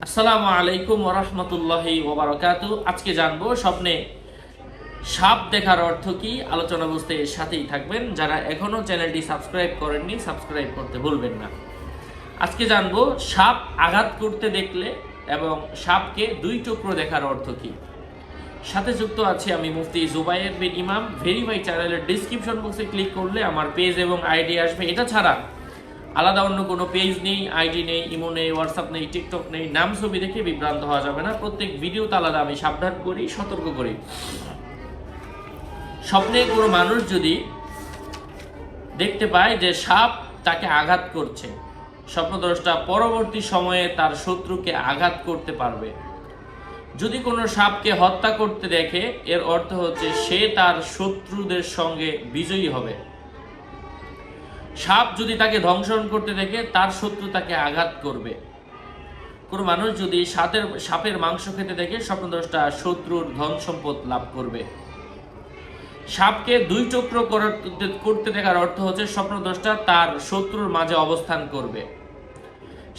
আসসালামু আলাইকুম ওয়া রাহমাতুল্লাহি ওয়া বারাকাতুহু। আজকে জানবো স্বপ্নে সাপ দেখার অর্থ কি। আলোচনা বুঝতে সাথেই থাকবেন। যারা এখনো চ্যানেলটি সাবস্ক্রাইব করেননি সাবস্ক্রাইব করতে ভুলবেন না। আজকে জানবো সাপ আঘাত করতে দেখলে এবং সাপকে দুই টুকরো দেখার অর্থ কি। সাথে যুক্ত আছি আমি মুফতি জুবায়ের বিন ইমাম। ভেরিফাই চ্যানেলের ডেসক্রিপশন বক্সে ক্লিক করলে আমার পেজ এবং আইডি আসবে। এটা ছাড়া আলাদা অন্য কোনো পেজ নেই, আইডি নেই, ইমো নেই, হোয়াটসঅ্যাপ নেই, টিকটক নেই। নাম ছবি দেখে বিভ্রান্ত হওয়া যাবে না। প্রত্যেক ভিডিওতে আলাদা আমি সাবধান করি, সতর্ক করি। স্বপ্নে কোনো মানুষ যদি দেখতে পায় যে সাপ তাকে আঘাত করছে, স্বপ্নদ্রষ্টা পরবর্তী সময়ে তার শত্রুকে আঘাত করতে পারবে। যদি কোনো সাপকে হত্যা করতে দেখে, এর অর্থ হচ্ছে সে তার শত্রুদের সঙ্গে বিজয়ী হবে। সাপ যদি তাকে ধ্বংসন করতে দেখে, তার শত্রু তাকে আঘাত করবে। কোনো মানুষ যদি সাপের মাংস খেতে দেখে, স্বপ্নদ্রষ্টা শত্রুর ধন সম্পদ লাভ করবে। সাপকে দুই টুকরো করতে দেখার অর্থ হচ্ছে স্বপ্নদ্রষ্টা তার শত্রুর মাঝে অবস্থান করবে।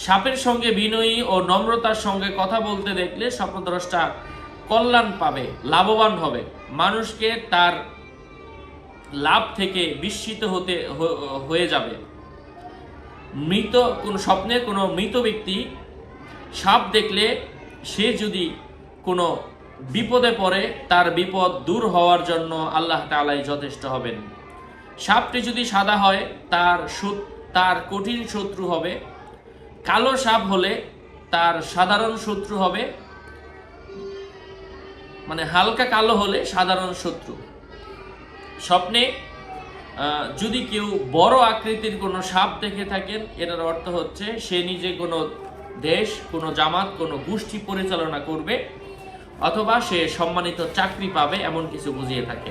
সাপের সঙ্গে বিনয়ী ও নম্রতার সঙ্গে কথা বলতে দেখলে স্বপ্নদ্রষ্টা কল্যাণ পাবে, লাভবান হবে। মানুষকে তার লাভ থেকে বিস্মিত হয়ে যাবে। স্বপ্নে কোনো মৃত ব্যক্তি সাপ দেখলে সে যদি কোনো বিপদে পড়ে, তার বিপদ দূর হওয়ার জন্য আল্লাহ তাআলাই যথেষ্ট হবেন। সাপটি যদি সাদা হয়, তার কঠিন শত্রু হবে। কালো সাপ হলে তার সাধারণ শত্রু হবে, মানে হালকা কালো হলে সাধারণ শত্রু। স্বপ্নে যদি কেউ বড় আকৃতির কোনো সাপ দেখে থাকেন, এটার অর্থ হচ্ছে সে নিজে কোনো দেশ, কোনো জামাত, কোনো গোষ্ঠী পরিচালনা করবে, অথবা সে সম্মানিত চাকরি পাবে, এমন কিছু বুঝিয়ে থাকে।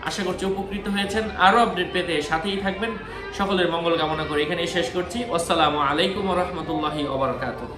আশা করছি উপকৃত হয়েছেন। আরও আপডেট পেতে সাথেই থাকবেন। সকলের মঙ্গল কামনা করে এখানেই শেষ করছি। আসসালামু আলাইকুম ওয়া রাহমাতুল্লাহি ওয়া বারাকাতুহু।